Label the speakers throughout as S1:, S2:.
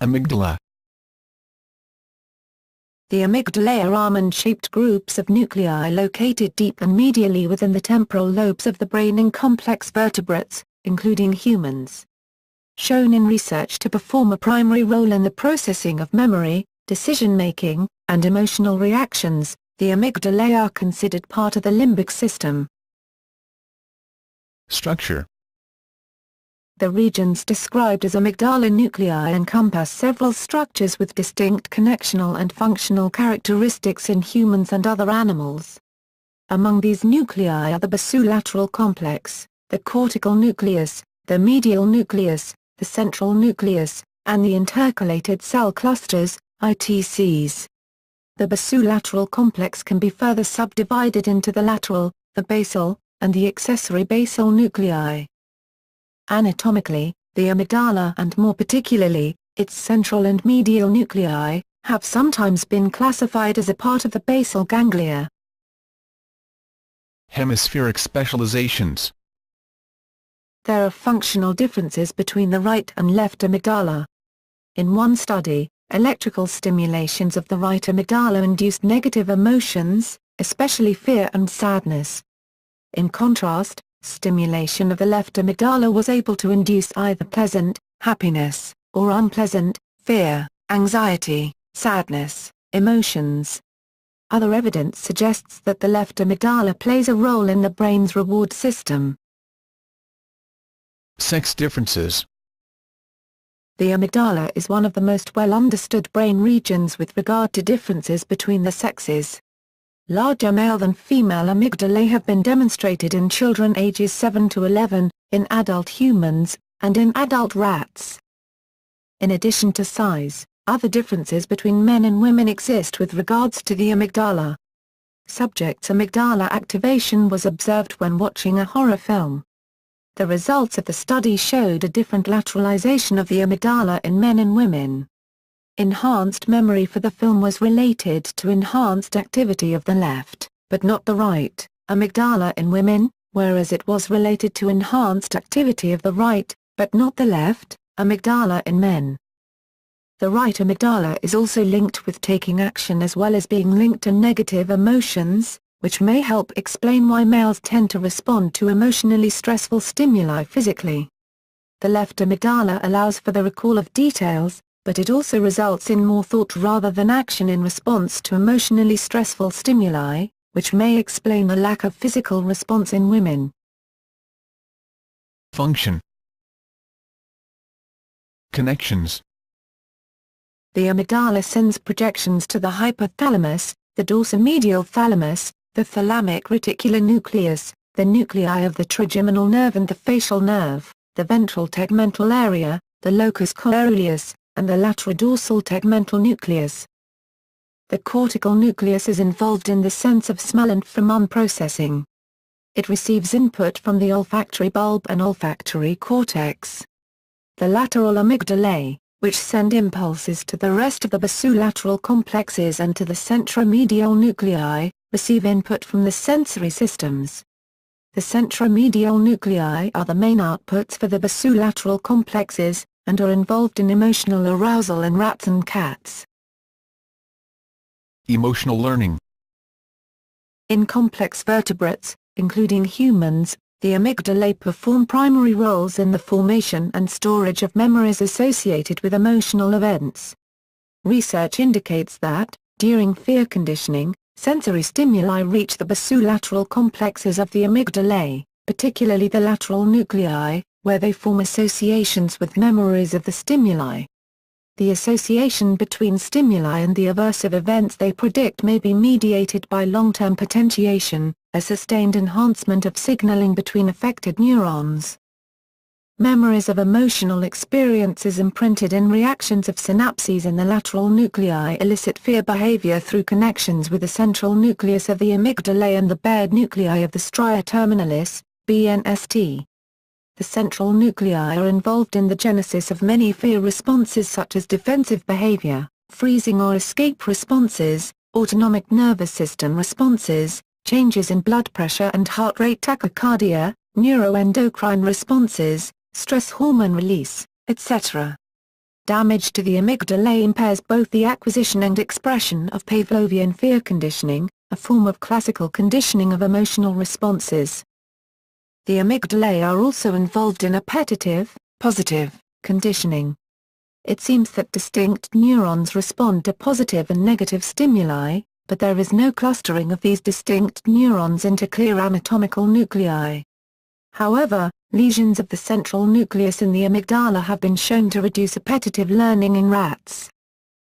S1: Amygdala.
S2: The amygdala are almond-shaped groups of nuclei located deep and medially within the temporal lobes of the brain in complex vertebrates, including humans. Shown in research to perform a primary role in the processing of memory, decision-making, and emotional reactions, the amygdala are considered part of the limbic system.
S1: Structure.
S2: The regions described as amygdala nuclei encompass several structures with distinct connectional and functional characteristics in humans and other animals. Among these nuclei are the basolateral complex, the cortical nucleus, the medial nucleus, the central nucleus, and the intercalated cell clusters, ITCs. The basolateral complex can be further subdivided into the lateral, the basal, and the accessory basal nuclei. Anatomically, the amygdala and more particularly, its central and medial nuclei, have sometimes been classified as a part of the basal ganglia.
S1: Hemispheric specializations.
S2: There are functional differences between the right and left amygdala. In one study, electrical stimulations of the right amygdala induced negative emotions, especially fear and sadness. In contrast, stimulation of the left amygdala was able to induce either pleasant, happiness, or unpleasant, fear, anxiety, sadness, emotions. Other evidence suggests that the left amygdala plays a role in the brain's reward system.
S1: Sex differences.
S2: The amygdala is one of the most well-understood brain regions with regard to differences between the sexes. Larger male than female amygdalae have been demonstrated in children ages 7 to 11, in adult humans, and in adult rats. In addition to size, other differences between men and women exist with regards to the amygdala. Subjects' amygdala activation was observed when watching a horror film. The results of the study showed a different lateralization of the amygdala in men and women. Enhanced memory for the film was related to enhanced activity of the left, but not the right, amygdala in women, whereas it was related to enhanced activity of the right, but not the left, amygdala in men. The right amygdala is also linked with taking action as well as being linked to negative emotions, which may help explain why males tend to respond to emotionally stressful stimuli physically. The left amygdala allows for the recall of details, but it also results in more thought rather than action in response to emotionally stressful stimuli, which may explain the lack of physical response in women.
S1: Function. Connections.
S2: The amygdala sends projections to the hypothalamus, the dorsomedial thalamus, the thalamic reticular nucleus, the nuclei of the trigeminal nerve and the facial nerve, the ventral tegmental area, the locus coeruleus, and the laterodorsal tegmental nucleus. The cortical nucleus is involved in the sense of smell and pheromone processing. It receives input from the olfactory bulb and olfactory cortex. The lateral amygdalae, which send impulses to the rest of the basolateral complexes and to the centromedial nuclei, receive input from the sensory systems. The centromedial nuclei are the main outputs for the basolateral complexes, and are involved in emotional arousal in rats and cats.
S1: Emotional learning.
S2: In complex vertebrates, including humans, the amygdalae perform primary roles in the formation and storage of memories associated with emotional events. Research indicates that, during fear conditioning, sensory stimuli reach the basolateral complexes of the amygdalae, particularly the lateral nuclei, where they form associations with memories of the stimuli. The association between stimuli and the aversive events they predict may be mediated by long-term potentiation, a sustained enhancement of signaling between affected neurons. Memories of emotional experiences imprinted in reactions of synapses in the lateral nuclei elicit fear behavior through connections with the central nucleus of the amygdala and the paired nuclei of the stria terminalis, BNST. The central nuclei are involved in the genesis of many fear responses such as defensive behavior, freezing or escape responses, autonomic nervous system responses, changes in blood pressure and heart rate tachycardia, neuroendocrine responses, stress hormone release, etc. Damage to the amygdala impairs both the acquisition and expression of Pavlovian fear conditioning, a form of classical conditioning of emotional responses. The amygdala are also involved in appetitive, positive, conditioning. It seems that distinct neurons respond to positive and negative stimuli, but there is no clustering of these distinct neurons into clear anatomical nuclei. However, lesions of the central nucleus in the amygdala have been shown to reduce appetitive learning in rats.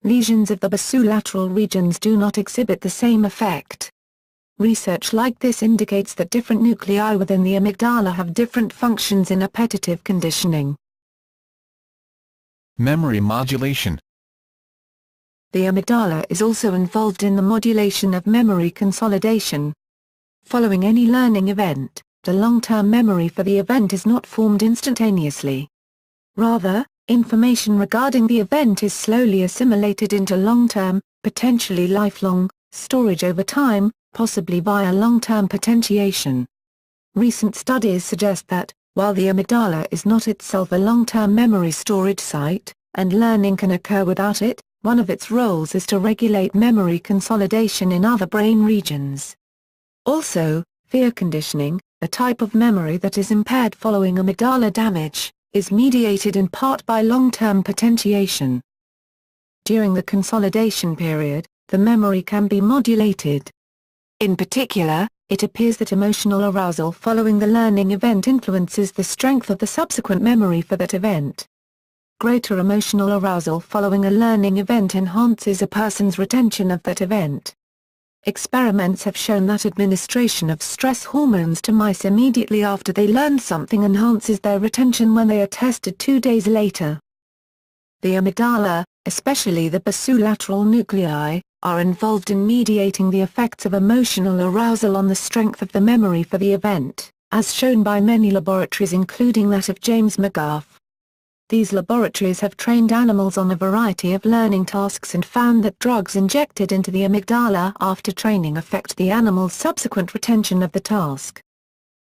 S2: Lesions of the basolateral regions do not exhibit the same effect. Research like this indicates that different nuclei within the amygdala have different functions in appetitive conditioning.
S1: Memory modulation.
S2: The amygdala is also involved in the modulation of memory consolidation. Following any learning event, the long-term memory for the event is not formed instantaneously. Rather, information regarding the event is slowly assimilated into long-term, potentially lifelong, storage over time, possibly via long-term potentiation. Recent studies suggest that, while the amygdala is not itself a long-term memory storage site, and learning can occur without it, one of its roles is to regulate memory consolidation in other brain regions. Also, fear conditioning, a type of memory that is impaired following amygdala damage, is mediated in part by long-term potentiation. During the consolidation period, the memory can be modulated. In particular, it appears that emotional arousal following the learning event influences the strength of the subsequent memory for that event. Greater emotional arousal following a learning event enhances a person's retention of that event. Experiments have shown that administration of stress hormones to mice immediately after they learn something enhances their retention when they are tested 2 days later. The amygdala, especially the basolateral nuclei, are involved in mediating the effects of emotional arousal on the strength of the memory for the event, as shown by many laboratories including that of James McGrath. These laboratories have trained animals on a variety of learning tasks and found that drugs injected into the amygdala after training affect the animal's subsequent retention of the task.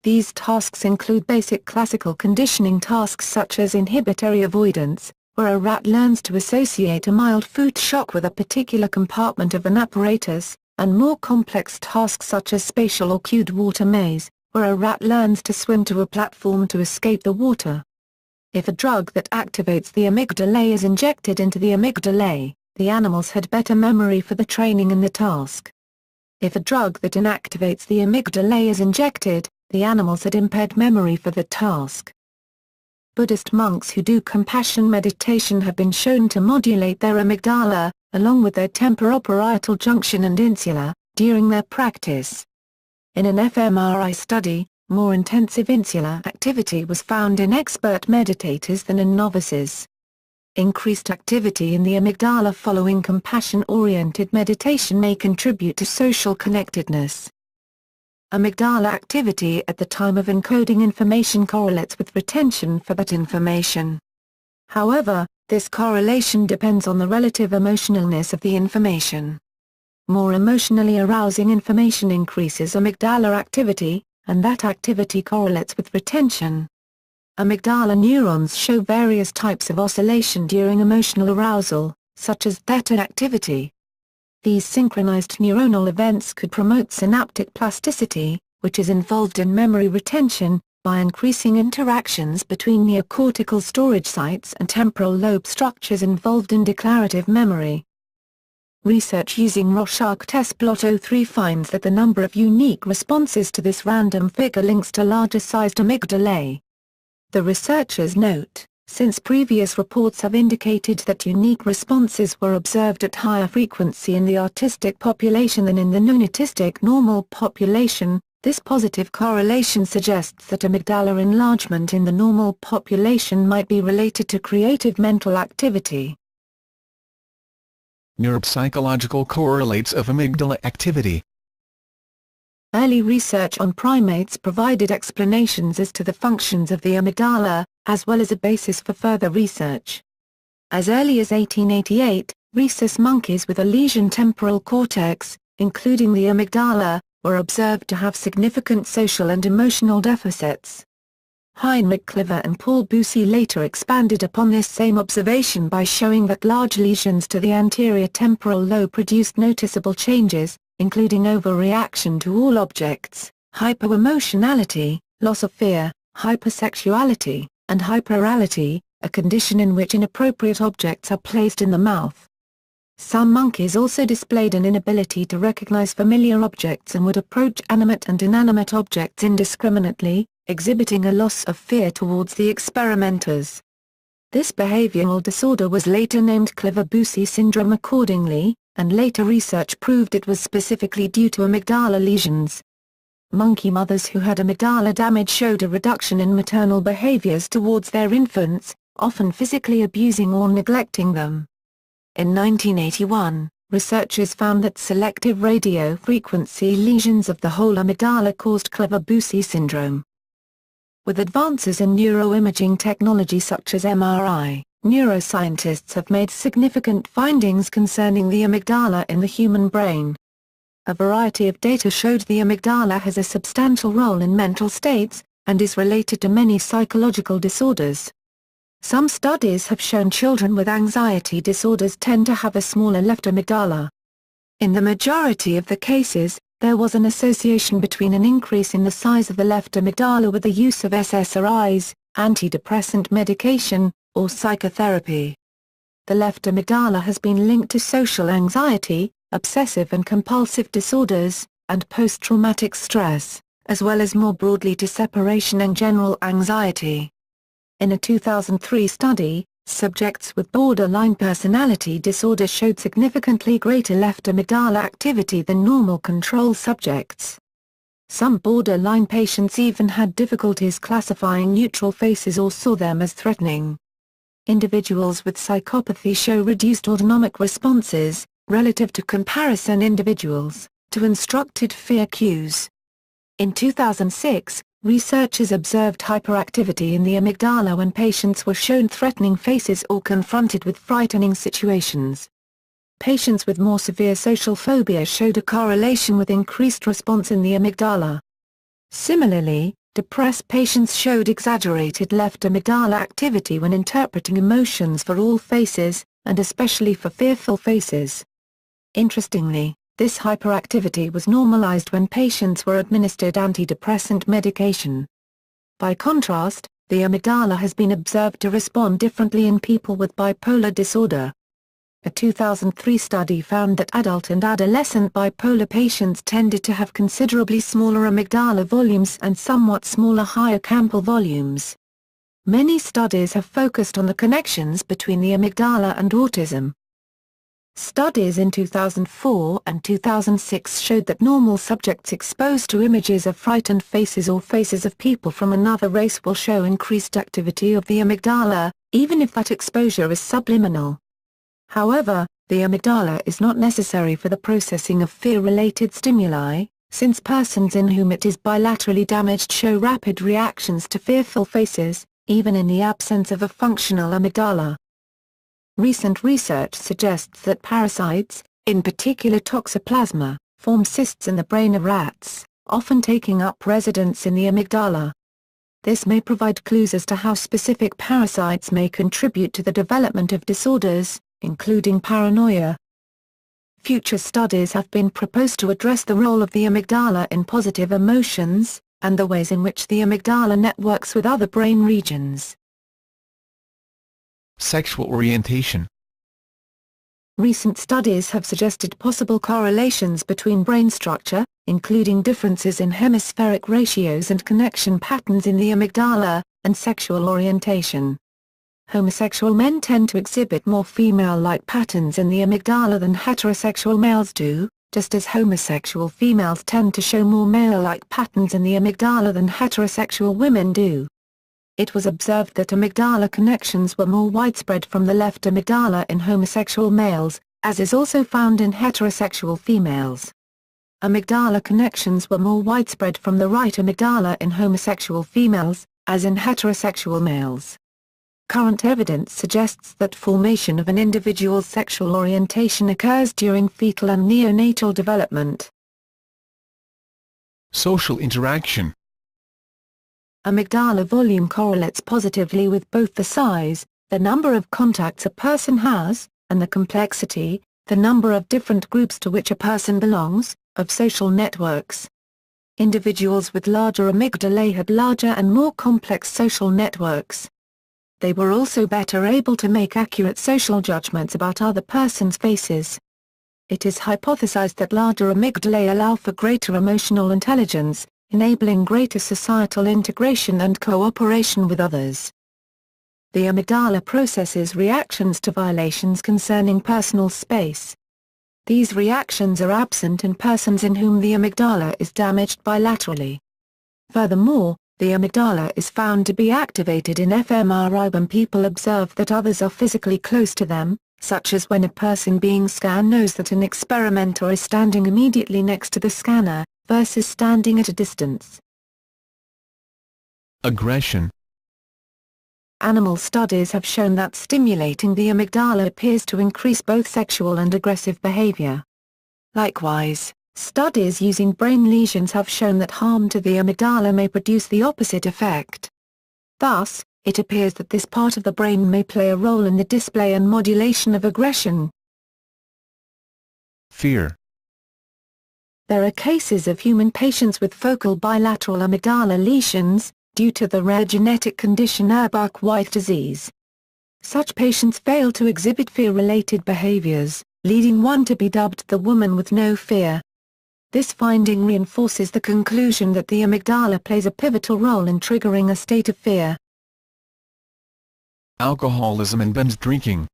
S2: These tasks include basic classical conditioning tasks such as inhibitory avoidance, where a rat learns to associate a mild food shock with a particular compartment of an apparatus, and more complex tasks such as spatial or cued water maze, where a rat learns to swim to a platform to escape the water. If a drug that activates the amygdala is injected into the amygdala, the animals had better memory for the training in the task. If a drug that inactivates the amygdala is injected, the animals had impaired memory for the task. Buddhist monks who do compassion meditation have been shown to modulate their amygdala, along with their temporoparietal junction and insula, during their practice. In an fMRI study, more intensive insular activity was found in expert meditators than in novices. Increased activity in the amygdala following compassion-oriented meditation may contribute to social connectedness. Amygdala activity at the time of encoding information correlates with retention for that information. However, this correlation depends on the relative emotionalness of the information. More emotionally arousing information increases amygdala activity, and that activity correlates with retention. Amygdala neurons show various types of oscillation during emotional arousal, such as theta activity. These synchronized neuronal events could promote synaptic plasticity, which is involved in memory retention, by increasing interactions between neocortical storage sites and temporal lobe structures involved in declarative memory. Research using Rorschach test plot 03 finds that the number of unique responses to this random figure links to larger-sized amygdalae. The researchers note, since previous reports have indicated that unique responses were observed at higher frequency in the autistic population than in the non-autistic normal population, this positive correlation suggests that amygdala enlargement in the normal population might be related to creative mental activity.
S1: Neuropsychological correlates of amygdala activity.
S2: Early research on primates provided explanations as to the functions of the amygdala, as well as a basis for further research. As early as 1888, rhesus monkeys with a lesioned temporal cortex, including the amygdala, were observed to have significant social and emotional deficits. Heinrich Kleve and Paul Bucy later expanded upon this same observation by showing that large lesions to the anterior temporal lobe produced noticeable changes, including overreaction to all objects, hypoemotionality, loss of fear, hypersexuality, and hyperality, a condition in which inappropriate objects are placed in the mouth. Some monkeys also displayed an inability to recognize familiar objects and would approach animate and inanimate objects indiscriminately, exhibiting a loss of fear towards the experimenters. This behavioral disorder was later named Kleve-Bucy syndrome accordingly, and later research proved it was specifically due to amygdala lesions. Monkey mothers who had amygdala damage showed a reduction in maternal behaviors towards their infants, often physically abusing or neglecting them. In 1981, researchers found that selective radio frequency lesions of the whole amygdala caused Kleve-Bucy syndrome. With advances in neuroimaging technology such as MRI, neuroscientists have made significant findings concerning the amygdala in the human brain. A variety of data showed the amygdala has a substantial role in mental states, and is related to many psychological disorders. Some studies have shown children with anxiety disorders tend to have a smaller left amygdala. In the majority of the cases, there was an association between an increase in the size of the left amygdala with the use of SSRIs, antidepressant medication, or psychotherapy. The left amygdala has been linked to social anxiety, obsessive and compulsive disorders, and post-traumatic stress, as well as more broadly to separation and general anxiety. In a 2003 study, subjects with borderline personality disorder showed significantly greater left amygdala activity than normal control subjects. Some borderline patients even had difficulties classifying neutral faces or saw them as threatening. Individuals with psychopathy show reduced autonomic responses, relative to comparison individuals, to instructed fear cues. In 2006, researchers observed hyperactivity in the amygdala when patients were shown threatening faces or confronted with frightening situations. Patients with more severe social phobia showed a correlation with increased response in the amygdala. Similarly, depressed patients showed exaggerated left amygdala activity when interpreting emotions for all faces, and especially for fearful faces. Interestingly, this hyperactivity was normalized when patients were administered antidepressant medication. By contrast, the amygdala has been observed to respond differently in people with bipolar disorder. A 2003 study found that adult and adolescent bipolar patients tended to have considerably smaller amygdala volumes and somewhat smaller hippocampal volumes. Many studies have focused on the connections between the amygdala and autism. Studies in 2004 and 2006 showed that normal subjects exposed to images of frightened faces or faces of people from another race will show increased activity of the amygdala, even if that exposure is subliminal. However, the amygdala is not necessary for the processing of fear-related stimuli, since persons in whom it is bilaterally damaged show rapid reactions to fearful faces, even in the absence of a functional amygdala. Recent research suggests that parasites, in particular toxoplasma, form cysts in the brain of rats, often taking up residence in the amygdala. This may provide clues as to how specific parasites may contribute to the development of disorders, including paranoia. Future studies have been proposed to address the role of the amygdala in positive emotions, and the ways in which the amygdala networks with other brain regions.
S1: Sexual orientation.
S2: Recent studies have suggested possible correlations between brain structure, including differences in hemispheric ratios and connection patterns in the amygdala, and sexual orientation. Homosexual men tend to exhibit more female-like patterns in the amygdala than heterosexual males do, just as homosexual females tend to show more male-like patterns in the amygdala than heterosexual women do. It was observed that amygdala connections were more widespread from the left amygdala in homosexual males, as is also found in heterosexual females. Amygdala connections were more widespread from the right amygdala in homosexual females, as in heterosexual males. Current evidence suggests that formation of an individual's sexual orientation occurs during fetal and neonatal development.
S1: Social interaction.
S2: Amygdala volume correlates positively with both the size, the number of contacts a person has, and the complexity, the number of different groups to which a person belongs, of social networks. Individuals with larger amygdalae had larger and more complex social networks. They were also better able to make accurate social judgments about other persons' faces. It is hypothesized that larger amygdalae allow for greater emotional intelligence, enabling greater societal integration and cooperation with others. The amygdala processes reactions to violations concerning personal space. These reactions are absent in persons in whom the amygdala is damaged bilaterally. Furthermore, the amygdala is found to be activated in fMRI when people observe that others are physically close to them, such as when a person being scanned knows that an experimenter is standing immediately next to the scanner, versus standing at a distance.
S1: Aggression.
S2: Animal studies have shown that stimulating the amygdala appears to increase both sexual and aggressive behavior. Likewise, studies using brain lesions have shown that harm to the amygdala may produce the opposite effect. Thus, it appears that this part of the brain may play a role in the display and modulation of aggression.
S1: Fear.
S2: There are cases of human patients with focal bilateral amygdala lesions, due to the rare genetic condition Urbach-White disease. Such patients fail to exhibit fear-related behaviors, leading one to be dubbed the woman with no fear. This finding reinforces the conclusion that the amygdala plays a pivotal role in triggering a state of fear.
S1: Alcoholism and binge drinking.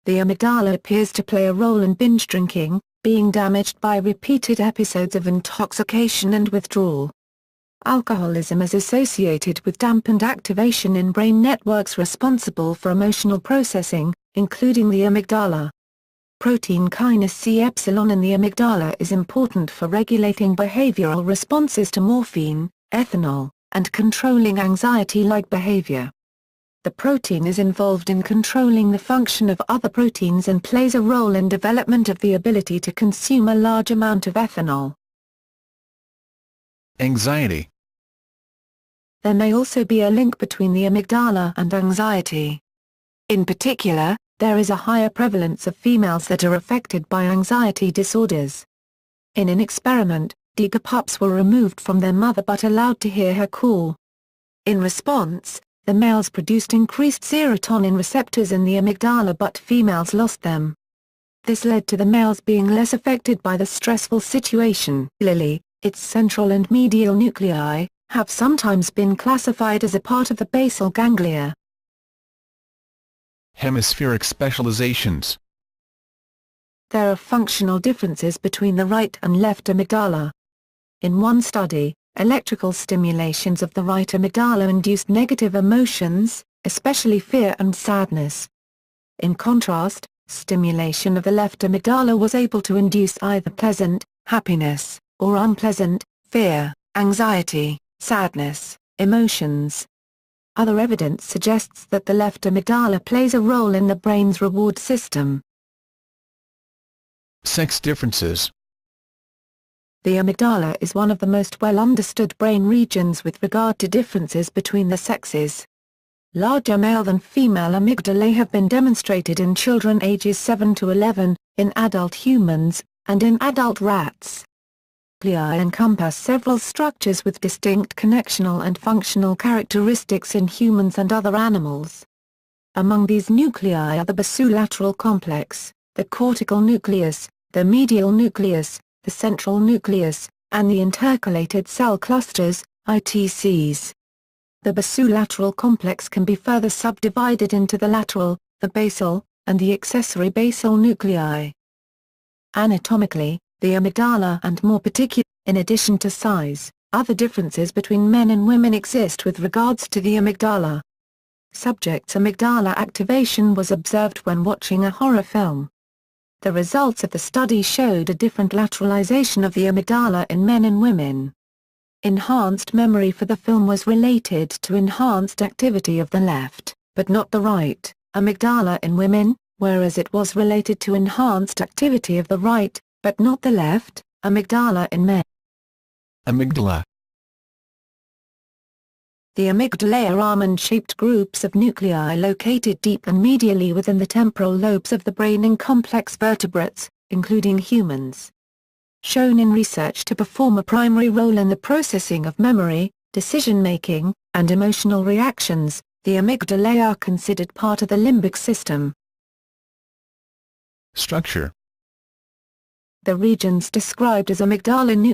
S2: The amygdala appears to play a role in binge drinking, being damaged by repeated episodes of intoxication and withdrawal. Alcoholism is associated with dampened activation in brain networks responsible for emotional processing, including the amygdala. Protein kinase C epsilon in the amygdala is important for regulating behavioral responses to morphine, ethanol, and controlling anxiety-like behavior. The protein is involved in controlling the function of other proteins and plays a role in development of the ability to consume a large amount of ethanol.
S1: Anxiety.
S2: There may also be a link between the amygdala and anxiety. In particular, there is a higher prevalence of females that are affected by anxiety disorders. In an experiment, tiger pups were removed from their mother but allowed to hear her call. In response, the males produced increased serotonin receptors in the amygdala but females lost them. This led to the males being less affected by the stressful situation. Similarly, its central and medial nuclei have sometimes been classified as a part of the basal ganglia.
S1: Hemispheric specializations.
S2: There are functional differences between the right and left amygdala. In one study, electrical stimulations of the right amygdala induced negative emotions, especially fear and sadness. In contrast, stimulation of the left amygdala was able to induce either pleasant, happiness, or unpleasant, fear, anxiety, sadness, emotions. Other evidence suggests that the left amygdala plays a role in the brain's reward system.
S1: Sex differences.
S2: The amygdala is one of the most well-understood brain regions with regard to differences between the sexes. Larger male than female amygdalae have been demonstrated in children ages 7 to 11, in adult humans, and in adult rats. Nuclei encompass several structures with distinct connectional and functional characteristics in humans and other animals. Among these nuclei are the basolateral complex, the cortical nucleus, the medial nucleus, the central nucleus, and the intercalated cell clusters, ITCs. The basolateral complex can be further subdivided into the lateral, the basal, and the accessory basal nuclei. Anatomically, the amygdala and more particularly, in addition to size, other differences between men and women exist with regards to the amygdala. Subjects' amygdala activation was observed when watching a horror film. The results of the study showed a different lateralization of the amygdala in men and women. Enhanced memory for the film was related to enhanced activity of the left, but not the right, amygdala in women, whereas it was related to enhanced activity of the right, but not the left, amygdala in men.
S1: Amygdala.
S2: The amygdala are almond-shaped groups of nuclei located deep and medially within the temporal lobes of the brain in complex vertebrates, including humans. Shown in research to perform a primary role in the processing of memory, decision-making, and emotional reactions, the amygdala are considered part of the limbic system.
S1: Structure.
S2: The regions described as amygdala nuclei